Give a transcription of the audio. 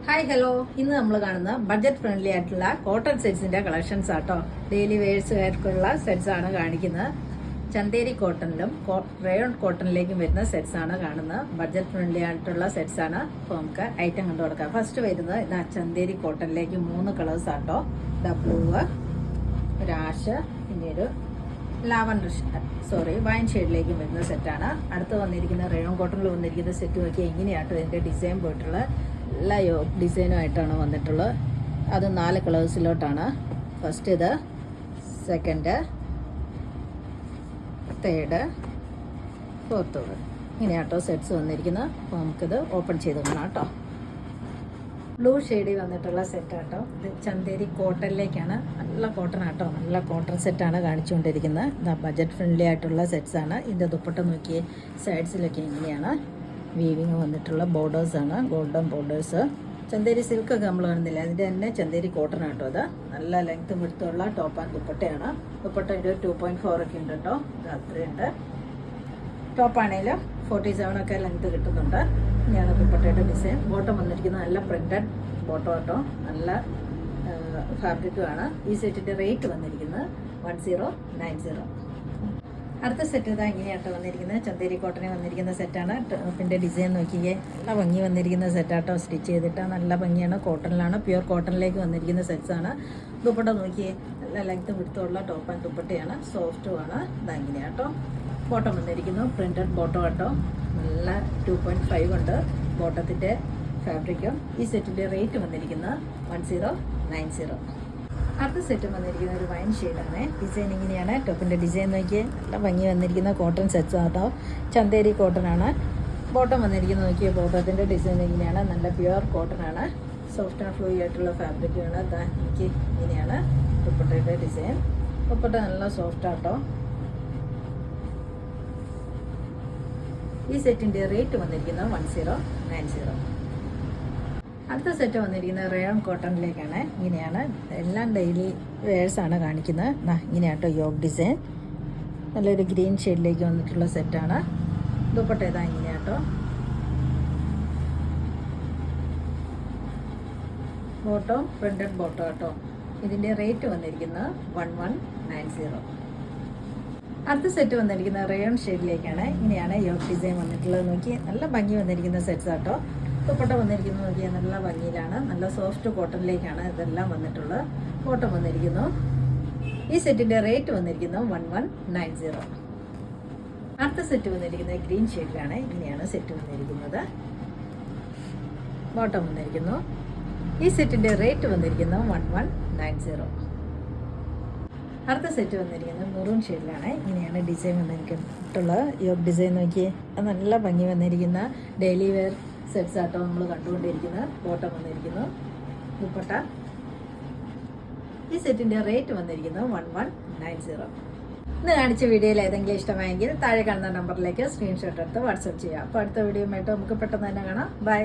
Hi hello, ഇന്ന് നമ്മൾ കാണുന്ന ബഡ്ജറ്റ് ഫ്രണ്ട്ലി ആയിട്ടുള്ള കോട്ടൺ സെറ്റ്സിന്റെ കളക്ഷൻസ് ആട്ടോ. ഡെയിലി വെയേഴ്സുകാർക്കുള്ള സെറ്റ്സ് ആണ് കാണിക്കുന്നത്. ചന്തേരി കോട്ടണിലും റയോൺ കോട്ടണിലേക്കും വരുന്ന സെറ്റ്സ് ആണ് കാണുന്നത്. ബഡ്ജറ്റ് ഫ്രണ്ട്ലി ആയിട്ടുള്ള സെറ്റ്സ് ആണ്. അപ്പോൾ നമുക്ക് ഐറ്റം കണ്ടു കൊടുക്കാം. ഫസ്റ്റ് വരുന്നത് ഇതാ ചന്തേരി കോട്ടണിലേക്ക് 3 കളേഴ്സ് ആട്ടോ. ബ്ലൂ, ഒരു ആഷ്, പിന്നെ ഒരു ലാവൻഡർ വൈൻ ഷെയ്ഡിലേക്കും വരുന്ന സെറ്റാണ്. അടുത്ത് വന്നിരിക്കുന്ന റയോൺ കോട്ടണിൽ വന്നിരിക്കുന്ന സെറ്റ് നോക്കി എങ്ങനെയാട്ടോ ഇതിന്റെ ഡിസൈൻ പോയിട്ടുള്ള എല്ലാ ഡിസൈനുമായിട്ടാണ് വന്നിട്ടുള്ളത്. അത് 4 കളേഴ്സിലോട്ടാണ്. ഫസ്റ്റ് ഇത്, സെക്കൻഡ്, തേർഡ്, ഫോർത്ത്. ഇങ്ങനെയാട്ടോ സെറ്റ്സ് വന്നിരിക്കുന്നത്. അപ്പോൾ നമുക്കിത് ഓപ്പൺ ചെയ്ത് കാണാം കേട്ടോ. ബ്ലൂ ഷെയ്ഡിൽ വന്നിട്ടുള്ള സെറ്റാട്ടോ. ഇത് ചന്തേരി കോട്ടണിലേക്കാണ്. നല്ല കോട്ടൺ ആട്ടോ, നല്ല കോട്ടൺ സെറ്റാണ് കാണിച്ചുകൊണ്ടിരിക്കുന്നത്. ഇത് ബഡ്ജറ്റ് ഫ്രണ്ട്ലി ആയിട്ടുള്ള സെറ്റ്സാണ്. ഇതിൻ്റെ ദുപ്പട്ട നോക്കിയേ, സൈഡ്സിലൊക്കെ ഇങ്ങനെയാണ് വീവിങ് വന്നിട്ടുള്ള ബോർഡേഴ്സാണ്, ഗോൾഡൻ ബോർഡേഴ്സ്. ചന്തേരി സിൽക്കൊക്കെ നമ്മൾ കാണുന്നില്ല, അതിൻ്റെ തന്നെ ചന്തേരി കോട്ടൺ ആട്ടോ. അത് നല്ല ലെങ്ത്തും വിടുത്തുള്ള ടോപ്പ് ആൻഡ് ദുപ്പട്ടയാണ്. ദുപ്പട്ട ഒരു 2.4 ഒക്കെ ഉണ്ട് കേട്ടോ. ഇത് അത്രയുണ്ട്. ടോപ്പാണേലും 47 ഒക്കെ ലെങ്ത്ത് കിട്ടുന്നുണ്ട്. ഇങ്ങനെയാണ് ദുപ്പട്ടയുടെ ഡിസൈൻ. ബോട്ടം വന്നിരിക്കുന്നത് നല്ല പ്രിന്റഡ് ബോട്ടം കേട്ടോ, നല്ല ഫാബ്രിക്കുമാണ്. ഈ സെറ്റിൻ്റെ റേറ്റ് വന്നിരിക്കുന്നത് 1090. അടുത്ത സെറ്റ് ഇതാ ഇങ്ങനെയാട്ടോ വന്നിരിക്കുന്നത്. ചന്തേരി കോട്ടണിൽ വന്നിരിക്കുന്ന സെറ്റാണ്. ടോപ്പിൻ്റെ ഡിസൈൻ നോക്കിയേ, നല്ല ഭംഗി വന്നിരിക്കുന്ന സെറ്റാട്ടോ. സ്റ്റിച്ച് ചെയ്തിട്ട് നല്ല ഭംഗിയാണ്. കോട്ടണിലാണ്, പ്യുവർ കോട്ടണിലേക്ക് വന്നിരിക്കുന്ന സെറ്റ്സാണ്. ദുപ്പട്ട നോക്കിയേ, നല്ല ലെങ്ത്തും വിടുത്തുള്ള ടോപ്പ് ആൻഡ് ദുപ്പട്ടയാണ്. സോഫ്റ്റുമാണ്. ഇതാ ഇങ്ങനെയാട്ടോ. ബോട്ടം വന്നിരിക്കുന്നു, പ്രിന്റഡ് ബോട്ടം കേട്ടോ. നല്ല 2.5 ഉണ്ട് ബോട്ടത്തിൻ്റെ ഫാബ്രിക്കും. ഈ സെറ്റിൻ്റെ റേറ്റ് വന്നിരിക്കുന്നത് 1090. അടുത്ത സെറ്റ് വന്നിരിക്കുന്ന ഒരു വൈൻ ഷെയ്ഡാണ്. ഡിസൈൻ ഇങ്ങനെയാണ്. ടോപ്പിൻ്റെ ഡിസൈൻ നോക്കിയേ, നല്ല ഭംഗി വന്നിരിക്കുന്ന കോട്ടൺ സെറ്റ്സ് ആട്ടോ. ചന്തേരി കോട്ടൺ ആണ്. ബോട്ടം വന്നിരിക്കുന്നത് നോക്കിയേ, ബോട്ടത്തിൻ്റെ ഡിസൈൻ ഇങ്ങനെയാണ്. നല്ല പ്യുവർ കോട്ടൺ ആണ്. സോഫ്റ്റ് ആൻഡ് ഫ്ലൂയി ആയിട്ടുള്ള ഫാബ്രിക്കാണ്. എനിക്ക് ഇങ്ങനെയാണ് ദുപ്പട്ടയുടെ ഡിസൈൻ. ദുപ്പട്ട നല്ല സോഫ്റ്റ് ആട്ടോ. ഈ സെറ്റിൻ്റെ റേറ്റ് വന്നിരിക്കുന്നത് 1090. അടുത്ത സെറ്റ് വന്നിരിക്കുന്നത് റയോൺ കോട്ടണിലേക്കാണ്. ഇങ്ങനെയാണ്, എല്ലാം ഡെയിലി വെയേഴ്സാണ് കാണിക്കുന്നത്. ഇങ്ങനെയാട്ടോ യോഗ് ഡിസൈൻ. നല്ലൊരു ഗ്രീൻ ഷെയ്ഡിലേക്ക് വന്നിട്ടുള്ള സെറ്റാണ്. ദുപ്പട്ട ഇതാ ഇങ്ങനെയാട്ടോ. ബോട്ടം പ്രിന്റഡ് ബോട്ടം കേട്ടോ. ഇതിൻ്റെ റേറ്റ് വന്നിരിക്കുന്നത് 1190. അടുത്ത സെറ്റ് വന്നിരിക്കുന്ന റയോൺ ഷെയ്ഡിലേക്കാണ്. ഇങ്ങനെയാണ് യോഗ് ഡിസൈൻ വന്നിട്ടുള്ളത്. നോക്കി നല്ല ഭംഗി വന്നിരിക്കുന്ന സെറ്റ്സ് ആട്ടോ. ദുപ്പട്ട വന്നിരിക്കുന്നത് നോക്കിയാൽ നല്ല ഭംഗിയിലാണ്. നല്ല സോഫ്റ്റ് കോട്ടണിലേക്കാണ് ഇതെല്ലാം വന്നിട്ടുള്ളത്. ബോട്ടം വന്നിരിക്കുന്നു. ഈ സെറ്റിൻ്റെ റേറ്റ് വന്നിരിക്കുന്നത് 1190. അടുത്ത സെറ്റ് വന്നിരിക്കുന്നത് ഗ്രീൻ ഷെയ്ഡിലാണ്. ഇങ്ങനെയാണ് സെറ്റ് വന്നിരിക്കുന്നത്. ബോട്ടം വന്നിരിക്കുന്നു. ഈ സെറ്റിൻ്റെ റേറ്റ് വന്നിരിക്കുന്നത് 1190. അടുത്ത സെറ്റ് വന്നിരിക്കുന്നത് മെറൂൺ ഷെയ്ഡിലാണ്. ഇങ്ങനെയാണ് ഡിസൈൻ വന്നിരിക്കുന്നുള്ളത്. യോഗ് ഡിസൈൻ നോക്കിയേ, നല്ല ഭംഗി വന്നിരിക്കുന്ന ഡെയിലി വെയർ സെറ്റ്സ് ആട്ടോ നമ്മൾ കണ്ടുകൊണ്ടിരിക്കുന്നത്. ബോട്ടം വന്നിരിക്കുന്നു. ദുപ്പട്ട. ഈ സെറ്റിൻ്റെ റേറ്റ് വന്നിരിക്കുന്നത് 1190. ഇന്ന് കാണിച്ച വീഡിയോയിൽ ഏതെങ്കിലും ഇഷ്ടമായെങ്കിൽ താഴെ കാണുന്ന നമ്പറിലേക്ക് സ്ക്രീൻഷോട്ട് എടുത്ത് വാട്സപ്പ് ചെയ്യാം. അപ്പോൾ അടുത്ത വീഡിയോയുമായിട്ട് നമുക്ക് പെട്ടെന്ന് തന്നെ കാണാം. ബൈ.